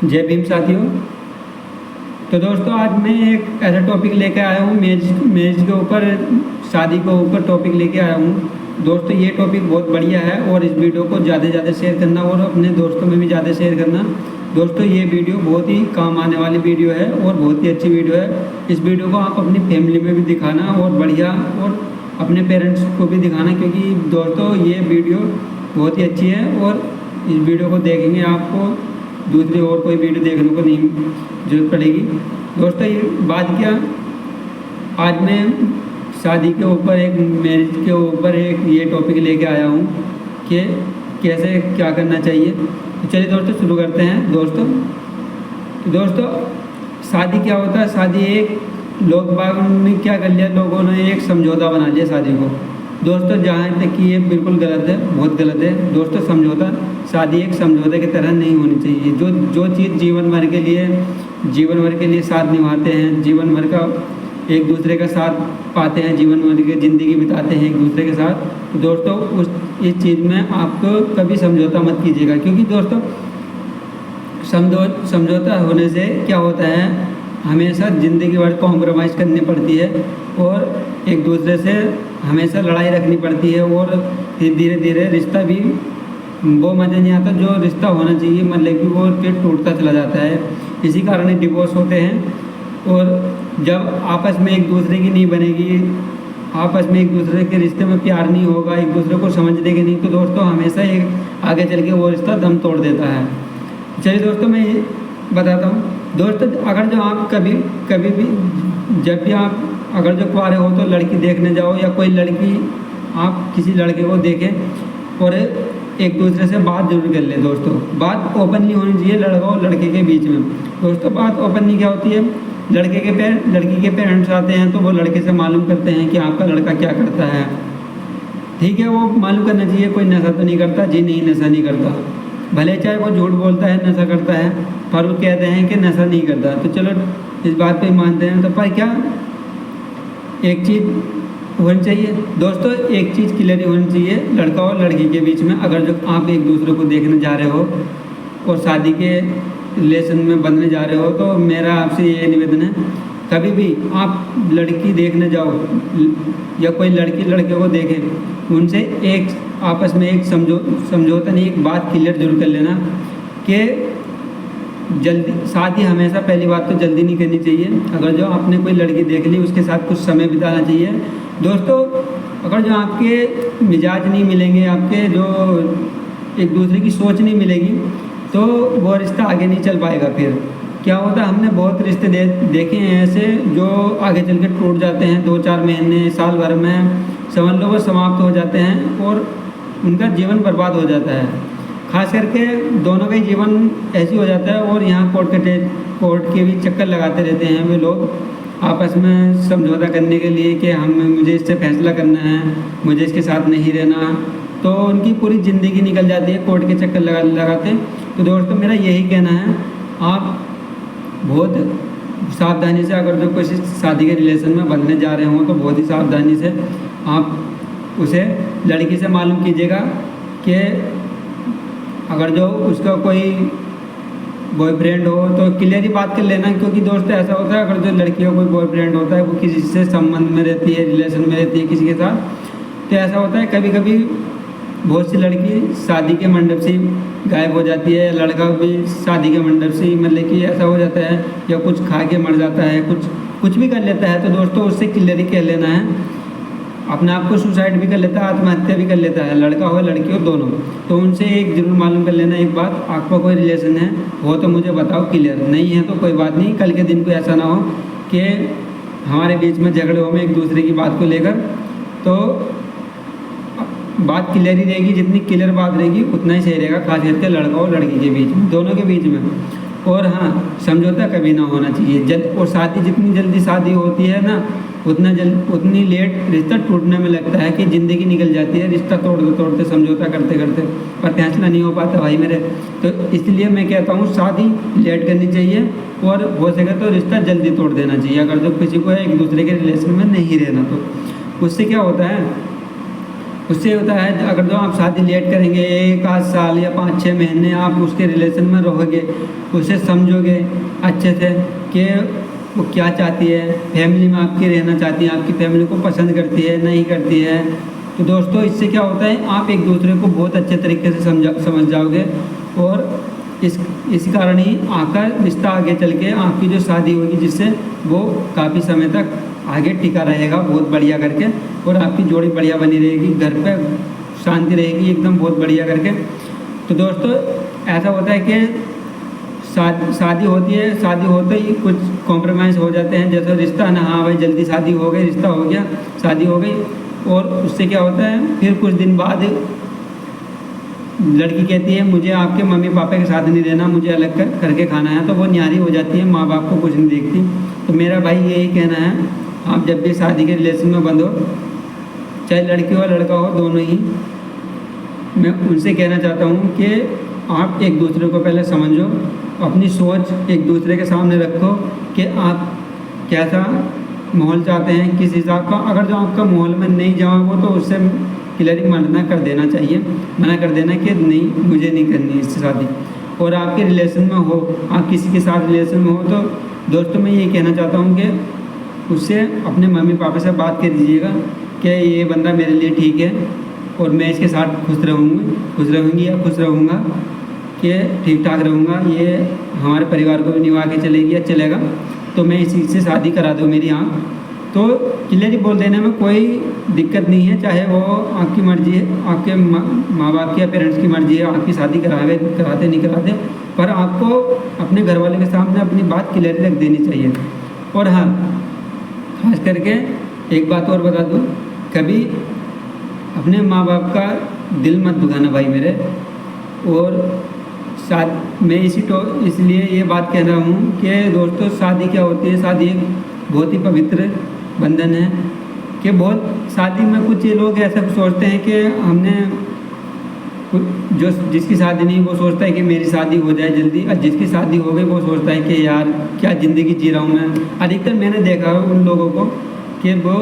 जय भीम साथियों। तो दोस्तों आज मैं एक ऐसा टॉपिक लेकर आया हूँ मैरिज के ऊपर, शादी के ऊपर टॉपिक लेके आया हूँ। दोस्तों ये टॉपिक बहुत बढ़िया है और इस वीडियो को ज़्यादा से ज़्यादा शेयर करना और अपने दोस्तों में भी ज़्यादा शेयर करना। दोस्तों ये वीडियो बहुत ही काम आने वाली वीडियो है और बहुत ही अच्छी वीडियो है। इस वीडियो को आप अपनी फैमिली में भी दिखाना और बढ़िया, और अपने पेरेंट्स को भी दिखाना, क्योंकि दोस्तों ये वीडियो बहुत ही अच्छी है और इस वीडियो को देखेंगे आपको दूसरी और कोई वीडियो देखने को नहीं जरूरत पड़ेगी। दोस्तों ये बात क्या, आज मैं शादी के ऊपर, एक मैरिज के ऊपर एक ये टॉपिक लेके आया हूँ कि कैसे क्या करना चाहिए। तो चलिए दोस्तों शुरू करते हैं। दोस्तों शादी क्या होता है, शादी एक लोग बाग ने क्या कर लिया, लोगों ने एक समझौता बना लिया शादी को। दोस्तों जहाँ तक कि ये बिल्कुल गलत है, बहुत गलत है। दोस्तों समझौता, शादी एक समझौते की तरह नहीं होनी चाहिए। जो चीज़ जीवन भर के लिए साथ निभाते हैं, जीवन भर का एक दूसरे का साथ पाते हैं, जीवन भर की ज़िंदगी बिताते हैं एक दूसरे के साथ, तो दोस्तों इस चीज़ में आपको कभी समझौता मत कीजिएगा। क्योंकि दोस्तों समझौता होने से क्या होता है, हमेशा ज़िंदगी भर कॉम्प्रोमाइज़ करनी पड़ती है और एक दूसरे से हमेशा लड़ाई रखनी पड़ती है, और फिर धीरे धीरे रिश्ता भी वो मज़ा नहीं आता जो रिश्ता होना चाहिए, मतलब कि वो फिर टूटता चला जाता है। इसी कारण डिवोर्स होते हैं। और जब आपस में एक दूसरे की नहीं बनेगी, आपस में एक दूसरे के रिश्ते में प्यार नहीं होगा, एक दूसरे को समझ देंगे नहीं, तो दोस्तों हमेशा एक आगे चल के वो रिश्ता दम तोड़ देता है। चलिए दोस्तों मैं ये बताता हूँ। दोस्तों अगर जो आप कभी भी जब भी आप अगर जो कुंवारे हो तो लड़की देखने जाओ, या कोई लड़की आप किसी लड़के को देखें और एक दूसरे से बात जरूर कर ले। दोस्तों बात ओपनली होनी चाहिए लड़का और लड़के के बीच में। दोस्तों बात ओपनली क्या होती है, लड़की के पेरेंट्स आते हैं तो वो लड़के से मालूम करते हैं कि आपका लड़का क्या करता है। ठीक है, वो मालूम करना चाहिए कोई नशा तो नहीं करता। जी नहीं, नशा नहीं करता। भले चाहे वो झूठ बोलता है नशा करता है, पर वो कहते हैं कि नशा नहीं करता, तो चलो इस बात पे मानते हैं। तो पर क्या एक चीज़ होनी चाहिए दोस्तों, एक चीज़ क्लियर होनी चाहिए लड़का और लड़की के बीच में। अगर जो आप एक दूसरे को देखने जा रहे हो और शादी के रिलेशन में बनने जा रहे हो, तो मेरा आपसे ये निवेदन है, कभी भी आप लड़की देखने जाओ या कोई लड़की लड़के को देखे, उनसे एक आपस में एक समझौता नहीं, एक बात क्लियर जरूर कर लेना कि जल्दी शादी हमेशा, पहली बात तो जल्दी नहीं करनी चाहिए। अगर जो आपने कोई लड़की देख ली उसके साथ कुछ समय बिताना चाहिए। दोस्तों अगर जो आपके मिजाज नहीं मिलेंगे, आपके जो एक दूसरे की सोच नहीं मिलेगी, तो वो रिश्ता आगे नहीं चल पाएगा। फिर क्या होता है, हमने बहुत रिश्ते देखे हैं ऐसे जो आगे चल के टूट जाते हैं, 2-4 महीने साल भर में समझ लो वो समाप्त हो जाते हैं और उनका जीवन बर्बाद हो जाता है। खास करके दोनों का ही जीवन ऐसे हो जाता है। और यहाँ कोर्ट के भी चक्कर लगाते रहते हैं वे लोग आपस में समझौता करने के लिए कि मुझे इससे फैसला करना है, मुझे इसके साथ नहीं रहना, तो उनकी पूरी ज़िंदगी निकल जाती है कोर्ट के चक्कर लगाते। तो दोस्तों मेरा यही कहना है, आप बहुत सावधानी से, अगर जो किसी शादी के रिलेशन में बनने जा रहे हो तो बहुत ही सावधानी से आप उसे लड़की से मालूम कीजिएगा कि अगर जो उसका कोई बॉयफ्रेंड हो तो क्लियर ही बात कर लेना। क्योंकि दोस्तों ऐसा होता है, अगर जो लड़की का कोई बॉयफ्रेंड होता है, वो किसी से संबंध में रहती है, रिलेशन में रहती है किसी के साथ, तो ऐसा होता है कभी कभी बहुत सी लड़की शादी के मंडप से गायब हो जाती है, लड़का भी शादी के मंडप से, मतलब कि ऐसा हो जाता है, या कुछ खा के मर जाता है, कुछ भी कर लेता है। तो दोस्तों उससे क्लियर ही कह लेना है, अपने आप को सुसाइड भी कर लेता है, आत्महत्या भी कर लेता है, लड़का हो लड़की हो दोनों। तो उनसे एक जरूर मालूम कर लेना एक बात, आपका कोई रिलेशन है वो तो मुझे बताओ क्लियर, नहीं है तो कोई बात नहीं, कल के दिन को ऐसा ना हो कि हमारे बीच में झगड़े हो में एक दूसरे की बात को लेकर। तो बात क्लियर ही रहेगी, जितनी क्लियर बात रहेगी उतना ही सही रहेगा, खास करके लड़का और लड़की के बीच में, दोनों के बीच में। और हाँ, समझौता कभी ना होना चाहिए। और शादी जितनी जल्दी शादी होती है ना, उतनी लेट रिश्ता टूटने में लगता है कि ज़िंदगी निकल जाती है, रिश्ता तोड़ते समझौता करते करते, पर फैसला नहीं हो पाता भाई मेरे। तो इसलिए मैं कहता हूँ शादी लेट करनी चाहिए और हो सके तो रिश्ता जल्दी तोड़ देना चाहिए, अगर जो किसी को एक दूसरे के रिलेशन में नहीं रहना तो। उससे क्या होता है, उससे होता है अगर जो आप शादी लेट करेंगे 1 आध साल या 5-6 महीने आप उसके रिलेशन में रहोगे, उसे समझोगे अच्छे से कि वो क्या चाहती है, फैमिली में आपकी रहना चाहती है, आपकी फैमिली को पसंद करती है नहीं करती है। तो दोस्तों इससे क्या होता है, आप एक दूसरे को बहुत अच्छे तरीके से समझ जाओगे और इस कारण ही आपका रिश्ता आगे चल के आपकी जो शादी होगी जिससे वो काफ़ी समय तक आगे टिका रहेगा बहुत बढ़िया करके, और आपकी जोड़ी बढ़िया बनी रहेगी, घर पे शांति रहेगी एकदम बहुत बढ़िया करके। तो दोस्तों ऐसा होता है कि शादी होती है, शादी होते ही कुछ कॉम्प्रोमाइज़ हो जाते हैं, जैसे रिश्ता ना, हाँ भाई जल्दी शादी हो गई, रिश्ता हो गया, शादी हो गई, और उससे क्या होता है फिर कुछ दिन बाद लड़की कहती है मुझे आपके मम्मी पापा के साथ नहीं रहना, मुझे अलग करके खाना है, तो वो न्यारी हो जाती है, माँ बाप को कुछ नहीं देखती। तो मेरा भाई यही कहना है, आप जब भी शादी के रिलेशन में बंधो, चाहे लड़की हो लड़का हो दोनों ही, मैं उनसे कहना चाहता हूँ कि आप एक दूसरे को पहले समझो, अपनी सोच एक दूसरे के सामने रखो कि आप कैसा माहौल चाहते हैं, किस हिसाब का। अगर जो आपका माहौल में नहीं जवाब हो तो उससे क्लियरिंग मना कर देना चाहिए, मना कर देना कि नहीं मुझे नहीं करनी इससे शादी। और आपके रिलेशन में हो, आप किसी के साथ रिलेशन में हो, तो दोस्तों मैं ये कहना चाहता हूँ कि उससे अपने मम्मी पापा से बात कर दीजिएगा कि ये बंदा मेरे लिए ठीक है और मैं इसके साथ खुश रहूँगी या खुश रहूँगा, कि ठीक ठाक रहूँगा, ये हमारे परिवार को भी निभा के चलेगी या चलेगा, तो मैं इसी से शादी करा दूँ मेरी। हाँ, तो क्लियरली बोल देने में कोई दिक्कत नहीं है, चाहे वो आपकी मर्ज़ी है, आपके माँ बाप की या पेरेंट्स की मर्ज़ी है, आपकी शादी कराते नहीं कराते, पर आपको अपने घर वाले के सामने अपनी बात क्लियरली रख देनी चाहिए। और हाँ, खास करके एक बात और बता दूँ, कभी अपने माँ बाप का दिल मत दुखाना भाई मेरे। और मैं इसलिए ये बात कह रहा हूँ कि दोस्तों शादी क्या होती है, शादी एक बहुत ही पवित्र बंधन है, कि बहुत शादी में कुछ ये लोग ऐसा सोचते हैं कि हमने जो जिसकी शादी नहीं वो सोचता है कि मेरी शादी हो जाए जल्दी, और जिसकी शादी हो गई वो सोचता है कि यार क्या ज़िंदगी जी रहा हूँ मैं। अधिकतर मैंने देखा है उन लोगों को कि वो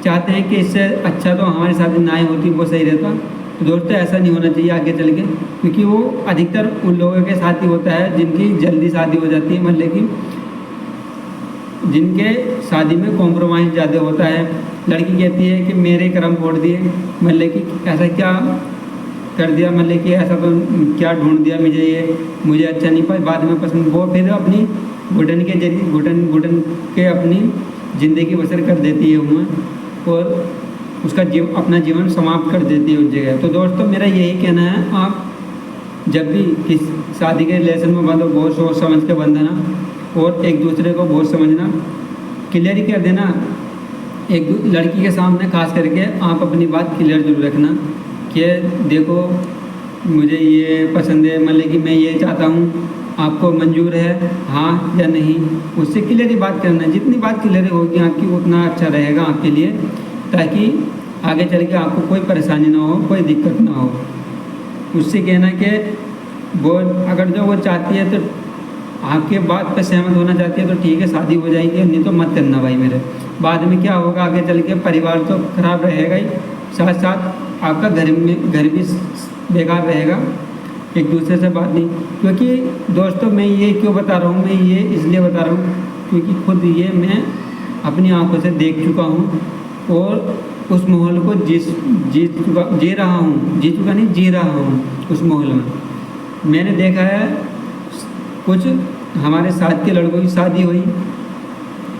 चाहते हैं कि इससे अच्छा तो हमारी शादी ना ही होती वो सही रहता। तो दोस्तों ऐसा नहीं होना चाहिए आगे चल के, क्योंकि वो अधिकतर उन लोगों के साथ ही होता है जिनकी जल्दी शादी हो जाती है, मतलब कि जिनके शादी में कॉम्प्रोमाइज़ ज़्यादा होता है। लड़की कहती है कि मेरे कर्म फोड़ दिए, मतलब कि ऐसा क्या कर दिया, मतलब कि ऐसा तो क्या ढूंढ दिया मुझे अच्छा नहीं पाया, बाद में पसंद, वो फिर अपनी घुटन के जरिए घुटन के अपनी ज़िंदगी बसर कर देती है उन्हें, और उसका अपना जीवन समाप्त कर देती है उस जगह। तो दोस्तों मेरा यही कहना है, आप जब भी किस शादी के रिलेशन में बंधो बहुत सोच समझ के बंधना, और एक दूसरे को बहुत समझना, क्लियर ही कर देना। एक लड़की के सामने खास करके आप अपनी बात क्लियर जरूर रखना कि देखो मुझे ये पसंद है, मतलब कि मैं ये चाहता हूँ, आपको मंजूर है हाँ या नहीं, उससे क्लियर ही बात करना। जितनी बात क्लियर होगी आपकी उतना अच्छा रहेगा आपके लिए, ताकि आगे चल के आपको कोई परेशानी ना हो, कोई दिक्कत ना हो। उससे कहना कि वो अगर जो वो चाहती है तो आपके बात पर सहमत होना चाहती है तो ठीक है शादी हो जाएगी, नहीं तो मत करना भाई मेरे। बाद में क्या होगा आगे चल के, परिवार तो खराब रहेगा ही, साथ साथ आपका घर भी बेकार रहेगा, एक दूसरे से बात नहीं। क्योंकि दोस्तों मैं ये क्यों बता रहा हूँ, मैं ये इसलिए बता रहा हूँ क्योंकि खुद ये मैं अपनी आंखों से देख चुका हूँ, और उस माहौल को जी रहा हूँ उस माहौल में। मैंने देखा है कुछ हमारे साथ के लड़कों की शादी हुई,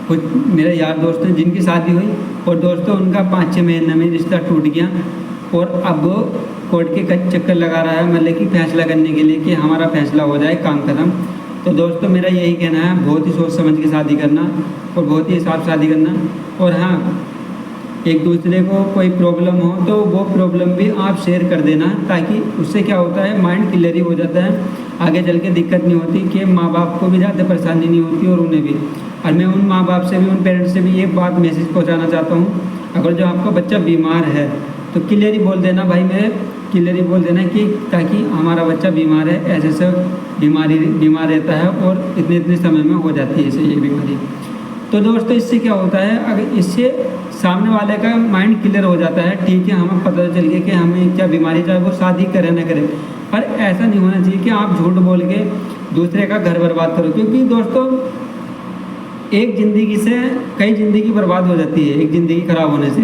कुछ मेरे यार दोस्त हैं जिनकी शादी हुई, और दोस्तों उनका 5-6 महीने में रिश्ता टूट गया, और अब वो कोर्ट के चक्कर लगा रहा है, मतलब कि फैसला करने के लिए कि हमारा फैसला हो जाए, काम खत्म। तो दोस्तों मेरा यही कहना है, बहुत ही सोच समझ के शादी करना और बहुत ही हिसाब शादी करना। और हाँ, एक दूसरे को कोई प्रॉब्लम हो तो वो प्रॉब्लम भी आप शेयर कर देना, ताकि उससे क्या होता है माइंड क्लियर ही हो जाता है, आगे चल के दिक्कत नहीं होती, कि माँ बाप को भी ज़्यादा परेशानी नहीं होती और उन्हें भी। और मैं उन माँ बाप से भी, उन पेरेंट्स से भी ये बात मैसेज पहुँचाना चाहता हूँ, अगर जो आपका बच्चा बीमार है तो क्लियर ही बोल देना भाई मेरे, क्लियर ही बोल देना कि ताकि हमारा बच्चा बीमार है, ऐसे बीमार रहता है और इतने समय में हो जाती है इसे ये बीमारी। तो दोस्तों इससे क्या होता है, अगर इससे सामने वाले का माइंड क्लियर हो जाता है, ठीक है हमें पता चल गया कि हमें क्या बीमारी, चाहे वो शादी करे ना करे। पर ऐसा नहीं होना चाहिए कि आप झूठ बोल के दूसरे का घर बर्बाद करो, क्योंकि दोस्तों एक ज़िंदगी से कई ज़िंदगी बर्बाद हो जाती है, एक ज़िंदगी ख़राब होने से।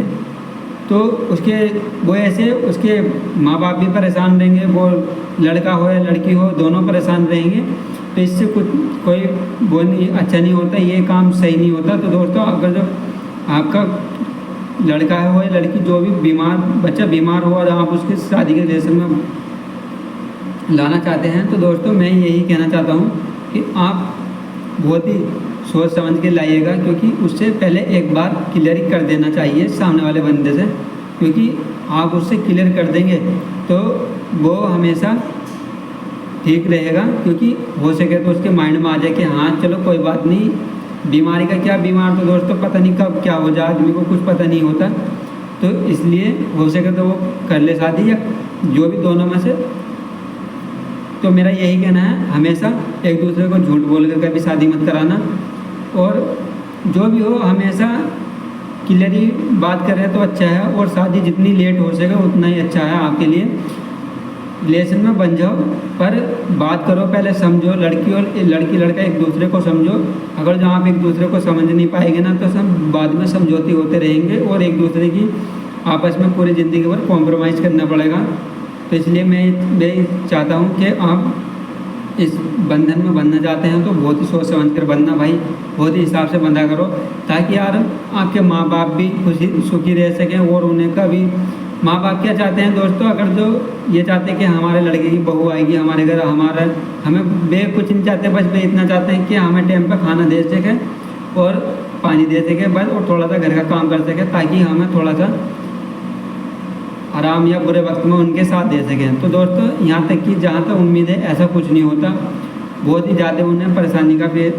तो उसके वो ऐसे उसके माँ बाप भी परेशान रहेंगे, वो लड़का हो या लड़की हो दोनों परेशान रहेंगे। तो इससे कुछ कोई वो नहीं अच्छा नहीं होता, ये काम सही नहीं होता। तो दोस्तों अगर जो आपका लड़का है हो या लड़की, जो भी बच्चा बीमार हो और आप उसके शादी के रिलेशन में लाना चाहते हैं, तो दोस्तों मैं यही कहना चाहता हूँ कि आप बहुत ही सोच समझ के लाइएगा, क्योंकि उससे पहले एक बार क्लियर कर देना चाहिए सामने वाले बंदे से, क्योंकि आप उससे क्लियर कर देंगे तो वो हमेशा ठीक रहेगा। क्योंकि हो सके तो उसके माइंड में आ जाए कि हाँ चलो कोई बात नहीं, बीमारी का क्या, बीमार तो दोस्तों पता नहीं कब क्या हो जाए, आदमी को कुछ पता नहीं होता। तो इसलिए हो सके तो वो कर ले शादी, या जो भी दोनों में से। तो मेरा यही कहना है, हमेशा एक दूसरे को झूठ बोल कर कभी शादी मत कराना, और जो भी हो हमेशा क्लियरली बात करें तो अच्छा है। और शादी जितनी लेट हो सके उतना ही अच्छा है आपके लिए। रिलेशन में बन जाओ, पर बात करो पहले, समझो, लड़की लड़का एक दूसरे को समझो। अगर जो आप एक दूसरे को समझ नहीं पाएंगे ना, तो सब बाद में समझौते होते रहेंगे और एक दूसरे की आपस में पूरी ज़िंदगी भर कॉम्प्रोमाइज़ करना पड़ेगा। तो इसलिए मैं चाहता हूँ कि आप इस बंधन में बंधना चाहते हैं तो बहुत ही सोच समझ कर बंधना भाई, बहुत ही हिसाब से बंधा करो, ताकि यार आपके माँ बाप भी खुशी सुखी रह सकें। और उन्हें का भी, माँ बाप क्या चाहते हैं दोस्तों, अगर जो ये चाहते हैं कि हमारे लड़के की बहू आएगी हमारे घर, हमें कुछ नहीं चाहते, बस वे इतना चाहते हैं कि हमें टाइम पर खाना दे सके और पानी दे सके बस, और थोड़ा सा घर का काम कर सके, ताकि हमें थोड़ा सा आराम या बुरे वक्त में उनके साथ दे सकें। तो दोस्तों यहाँ तक कि जहाँ तक उम्मीद है ऐसा कुछ नहीं होता, बहुत ही ज़्यादा उन्हें परेशानी का भी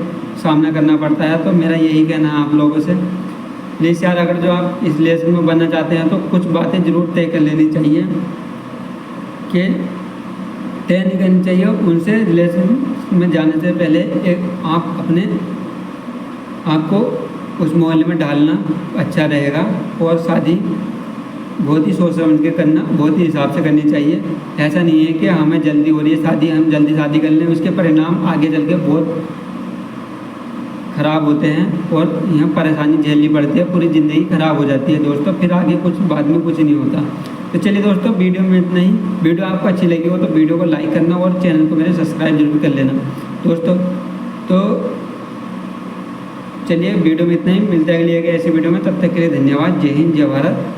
सामना करना पड़ता है। तो मेरा यही कहना है आप लोगों से, प्लीज़ यार अगर जो आप इस रिलेशन में बनना चाहते हैं तो कुछ बातें ज़रूर तय कर लेनी चाहिए, कि तय नहीं करनी चाहिए उनसे। रिलेशन में जाने से पहले आपको उस माहौल में डालना अच्छा रहेगा, और शादी बहुत ही सोच समझ के करना, बहुत ही हिसाब से करनी चाहिए। ऐसा नहीं है कि हमें जल्दी हो रही है शादी, हम जल्दी शादी कर लें, उसके परिणाम आगे चल के बहुत ख़राब होते हैं और यहाँ परेशानी झेलनी पड़ती है, पूरी ज़िंदगी ख़राब हो जाती है दोस्तों, फिर आगे कुछ बाद में कुछ नहीं होता। तो चलिए दोस्तों वीडियो में इतना ही। वीडियो आपको अच्छी लगी हो तो वीडियो को लाइक करना और चैनल को मेरे सब्सक्राइब जरूर कर लेना दोस्तों। तो चलिए वीडियो में इतना ही, मिलते हैं अगली ऐसी वीडियो में, तब तक के लिए धन्यवाद। जय हिंद, जय भारत।